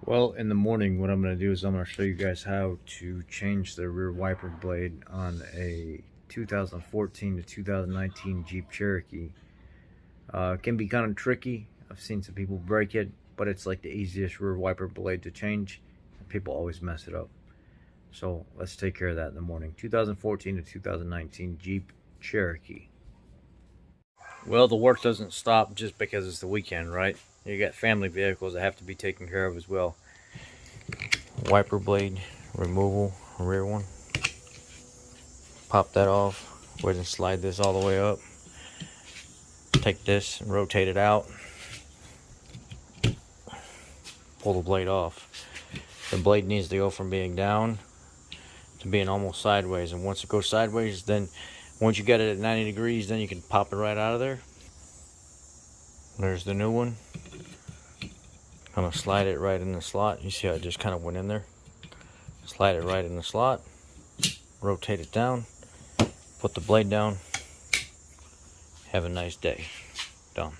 Well, in the morning, what I'm going to do is I'm going to show you guys how to change the rear wiper blade on a 2014 to 2019 Jeep Cherokee. It can be kind of tricky. I've seen some people break it, but it's like the easiest rear wiper blade to change. People always mess it up. So let's take care of that in the morning. 2014 to 2019 Jeep Cherokee. Well, the work doesn't stop just because it's the weekend, right? You got family vehicles that have to be taken care of as well. Wiper blade removal, rear one. Pop that off. Go ahead and slide this all the way up. Take this and rotate it out. Pull the blade off. The blade needs to go from being down to being almost sideways, and once it goes sideways, then once you get it at 90 degrees, then you can pop it right out of there. There's the new one. I'm gonna slide it right in the slot. You see how it just kind of went in there? Slide it right in the slot. Rotate it down. Put the blade down. Have a nice day. Done.